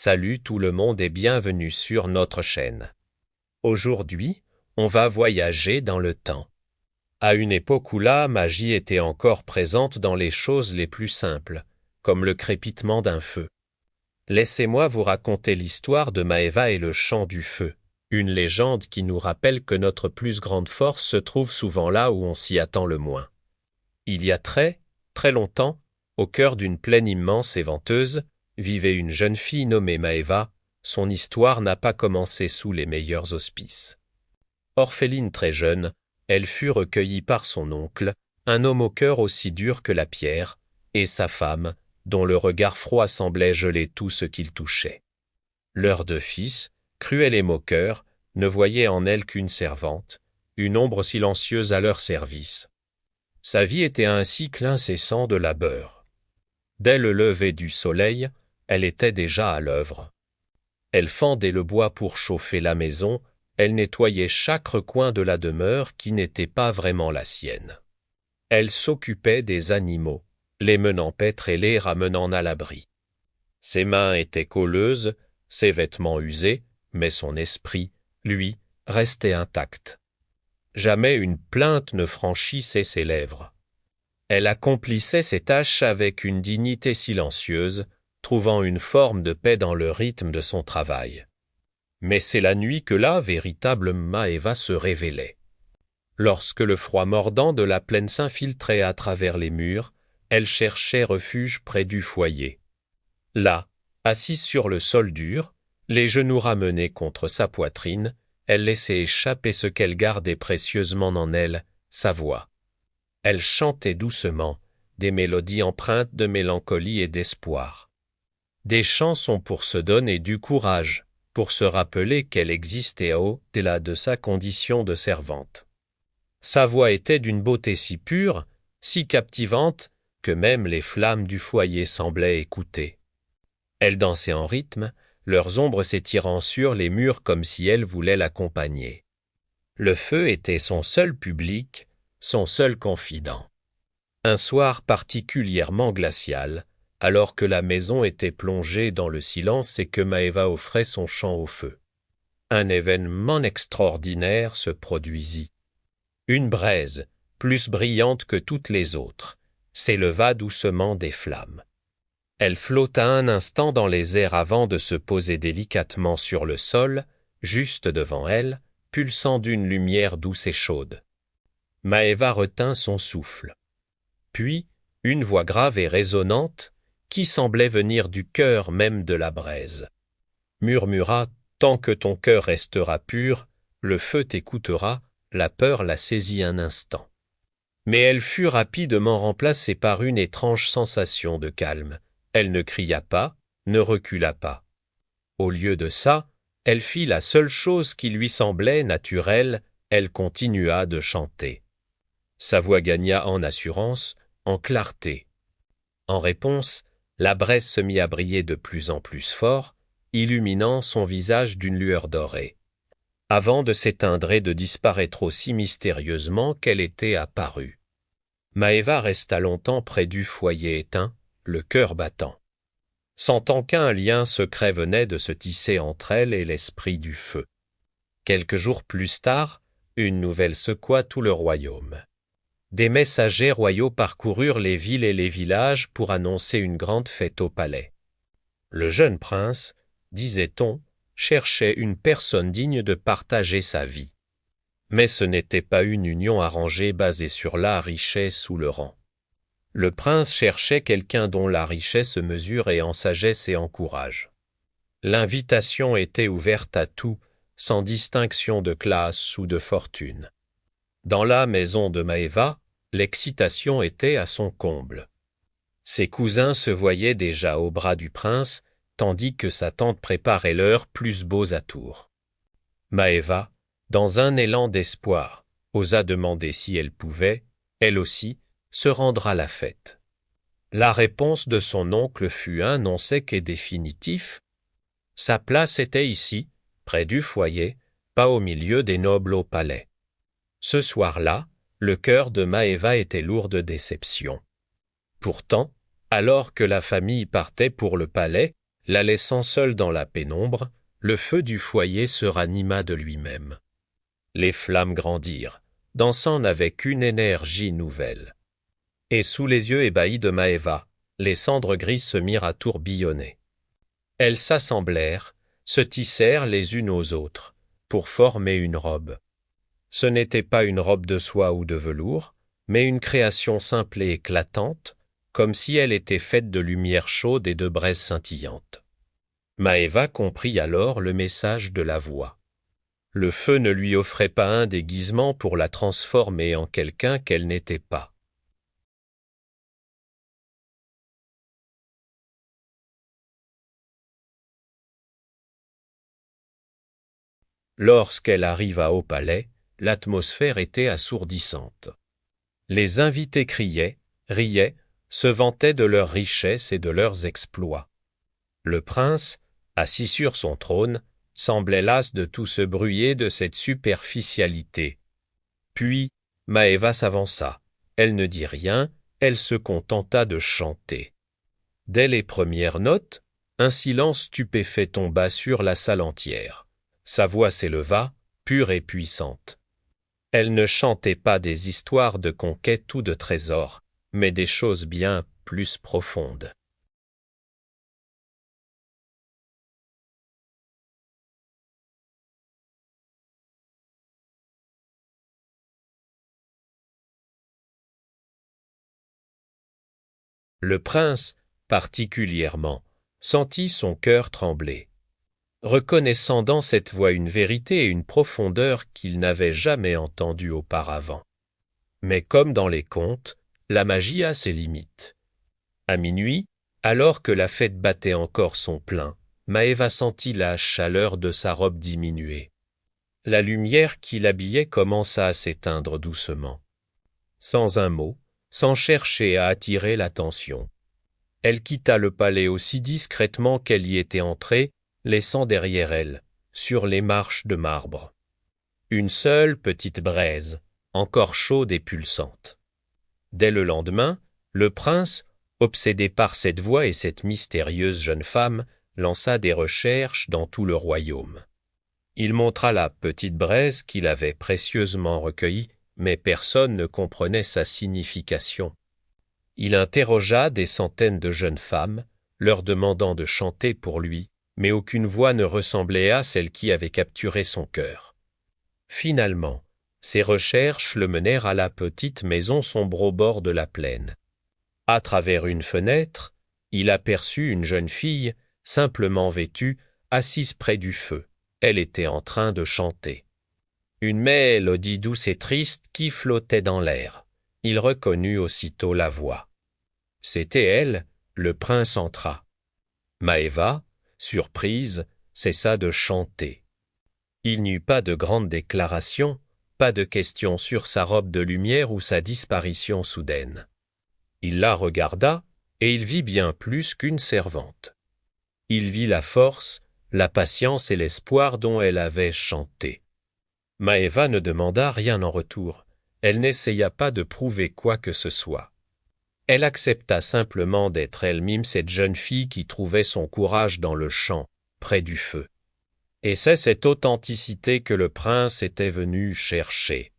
Salut tout le monde et bienvenue sur notre chaîne. Aujourd'hui, on va voyager dans le temps. À une époque où la magie était encore présente dans les choses les plus simples, comme le crépitement d'un feu. Laissez-moi vous raconter l'histoire de Maeva et le chant du feu, une légende qui nous rappelle que notre plus grande force se trouve souvent là où on s'y attend le moins. Il y a très, très longtemps, au cœur d'une plaine immense et venteuse, vivait une jeune fille nommée Maeva. Son histoire n'a pas commencé sous les meilleurs auspices. Orpheline très jeune, elle fut recueillie par son oncle, un homme au cœur aussi dur que la pierre, et sa femme, dont le regard froid semblait geler tout ce qu'il touchait. Leurs deux fils, cruels et moqueurs, ne voyaient en elle qu'une servante, une ombre silencieuse à leur service. Sa vie était un cycle incessant de labeur. Dès le lever du soleil, elle était déjà à l'œuvre. Elle fendait le bois pour chauffer la maison, elle nettoyait chaque recoin de la demeure qui n'était pas vraiment la sienne. Elle s'occupait des animaux, les menant paître et les ramenant à l'abri. Ses mains étaient colleuses, ses vêtements usés, mais son esprit, lui, restait intact. Jamais une plainte ne franchissait ses lèvres. Elle accomplissait ses tâches avec une dignité silencieuse, trouvant une forme de paix dans le rythme de son travail. Mais c'est la nuit que la véritable Maeva se révélait. Lorsque le froid mordant de la plaine s'infiltrait à travers les murs, elle cherchait refuge près du foyer. Là, assise sur le sol dur, les genoux ramenés contre sa poitrine, elle laissait échapper ce qu'elle gardait précieusement en elle, sa voix. Elle chantait doucement, des mélodies empreintes de mélancolie et d'espoir. Des chansons pour se donner du courage, pour se rappeler qu'elle existait au-delà de sa condition de servante. Sa voix était d'une beauté si pure, si captivante, que même les flammes du foyer semblaient écouter. Elle dansait en rythme, leurs ombres s'étirant sur les murs comme si elle voulait l'accompagner. Le feu était son seul public, son seul confident. Un soir particulièrement glacial, alors que la maison était plongée dans le silence et que Maeva offrait son chant au feu. Un événement extraordinaire se produisit. Une braise, plus brillante que toutes les autres, s'éleva doucement des flammes. Elle flotta un instant dans les airs avant de se poser délicatement sur le sol, juste devant elle, pulsant d'une lumière douce et chaude. Maeva retint son souffle. Puis, une voix grave et résonnante, qui semblait venir du cœur même de la braise, murmura « Tant que ton cœur restera pur, le feu t'écoutera », la peur la saisit un instant. Mais elle fut rapidement remplacée par une étrange sensation de calme. Elle ne cria pas, ne recula pas. Au lieu de ça, elle fit la seule chose qui lui semblait naturelle, elle continua de chanter. Sa voix gagna en assurance, en clarté. En réponse, la braise se mit à briller de plus en plus fort, illuminant son visage d'une lueur dorée, avant de s'éteindre et de disparaître aussi mystérieusement qu'elle était apparue. Maeva resta longtemps près du foyer éteint, le cœur battant, sentant qu'un lien secret venait de se tisser entre elle et l'esprit du feu. Quelques jours plus tard, une nouvelle secoua tout le royaume. Des messagers royaux parcoururent les villes et les villages pour annoncer une grande fête au palais. Le jeune prince, disait-on, cherchait une personne digne de partager sa vie. Mais ce n'était pas une union arrangée basée sur la richesse ou le rang. Le prince cherchait quelqu'un dont la richesse se mesurait en sagesse et en courage. L'invitation était ouverte à tous, sans distinction de classe ou de fortune. Dans la maison de Maeva, l'excitation était à son comble. Ses cousins se voyaient déjà au bras du prince, tandis que sa tante préparait leurs plus beaux atours. Maeva, dans un élan d'espoir, osa demander si elle pouvait, elle aussi, se rendre à la fête. La réponse de son oncle fut un non sec et définitif. Sa place était ici, près du foyer, pas au milieu des nobles au palais. Ce soir-là, le cœur de Maeva était lourd de déception. Pourtant, alors que la famille partait pour le palais, la laissant seule dans la pénombre, le feu du foyer se ranima de lui-même. Les flammes grandirent, dansant avec une énergie nouvelle. Et sous les yeux ébahis de Maëva, les cendres grises se mirent à tourbillonner. Elles s'assemblèrent, se tissèrent les unes aux autres, pour former une robe. Ce n'était pas une robe de soie ou de velours, mais une création simple et éclatante, comme si elle était faite de lumière chaude et de braises scintillantes. Maëva comprit alors le message de la voix. Le feu ne lui offrait pas un déguisement pour la transformer en quelqu'un qu'elle n'était pas. Lorsqu'elle arriva au palais, l'atmosphère était assourdissante. Les invités criaient, riaient, se vantaient de leurs richesses et de leurs exploits. Le prince, assis sur son trône, semblait las de tout ce bruit et de cette superficialité. Puis, Maëva s'avança. Elle ne dit rien, elle se contenta de chanter. Dès les premières notes, un silence stupéfait tomba sur la salle entière. Sa voix s'éleva, pure et puissante. Elle ne chantait pas des histoires de conquête ou de trésors, mais des choses bien plus profondes. Le prince, particulièrement, sentit son cœur trembler, reconnaissant dans cette voix une vérité et une profondeur qu'il n'avait jamais entendues auparavant. Mais comme dans les contes, la magie a ses limites. À minuit, alors que la fête battait encore son plein, Maëva sentit la chaleur de sa robe diminuer. La lumière qui l'habillait commença à s'éteindre doucement. Sans un mot, sans chercher à attirer l'attention, elle quitta le palais aussi discrètement qu'elle y était entrée, laissant derrière elle, sur les marches de marbre, une seule petite braise, encore chaude et pulsante. Dès le lendemain, le prince, obsédé par cette voix et cette mystérieuse jeune femme, lança des recherches dans tout le royaume. Il montra la petite braise qu'il avait précieusement recueillie, mais personne ne comprenait sa signification. Il interrogea des centaines de jeunes femmes, leur demandant de chanter pour lui, mais aucune voix ne ressemblait à celle qui avait capturé son cœur. Finalement, ses recherches le menèrent à la petite maison sombre au bord de la plaine. À travers une fenêtre, il aperçut une jeune fille, simplement vêtue, assise près du feu. Elle était en train de chanter. Une mélodie douce et triste qui flottait dans l'air. Il reconnut aussitôt la voix. C'était elle, le prince entra. Maëva, surprise, cessa de chanter. Il n'y eut pas de grande déclaration, pas de questions sur sa robe de lumière ou sa disparition soudaine. Il la regarda, et il vit bien plus qu'une servante. Il vit la force, la patience et l'espoir dont elle avait chanté. Maëva ne demanda rien en retour. Elle n'essaya pas de prouver quoi que ce soit. Elle accepta simplement d'être elle-même cette jeune fille qui trouvait son courage dans le champ, près du feu. Et c'est cette authenticité que le prince était venu chercher.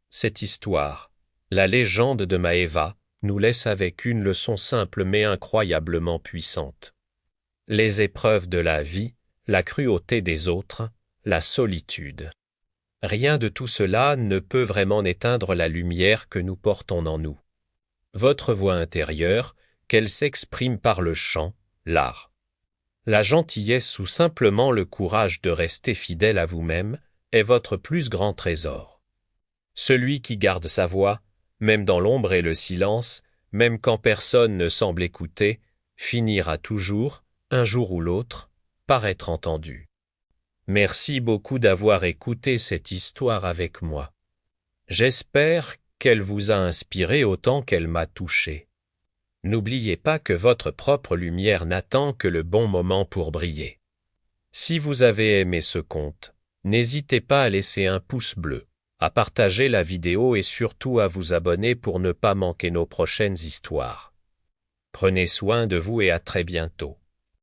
Cette histoire, la légende de Maëva, nous laisse avec une leçon simple mais incroyablement puissante. Les épreuves de la vie, la cruauté des autres, la solitude. Rien de tout cela ne peut vraiment éteindre la lumière que nous portons en nous. Votre voix intérieure, qu'elle s'exprime par le chant, l'art. La gentillesse ou simplement le courage de rester fidèle à vous-même est votre plus grand trésor. Celui qui garde sa voix, même dans l'ombre et le silence, même quand personne ne semble écouter, finira toujours, un jour ou l'autre, par être entendu. Merci beaucoup d'avoir écouté cette histoire avec moi. J'espère qu'elle vous a inspiré autant qu'elle m'a touché. N'oubliez pas que votre propre lumière n'attend que le bon moment pour briller. Si vous avez aimé ce conte, n'hésitez pas à laisser un pouce bleu, à partager la vidéo et surtout à vous abonner pour ne pas manquer nos prochaines histoires. Prenez soin de vous et à très bientôt.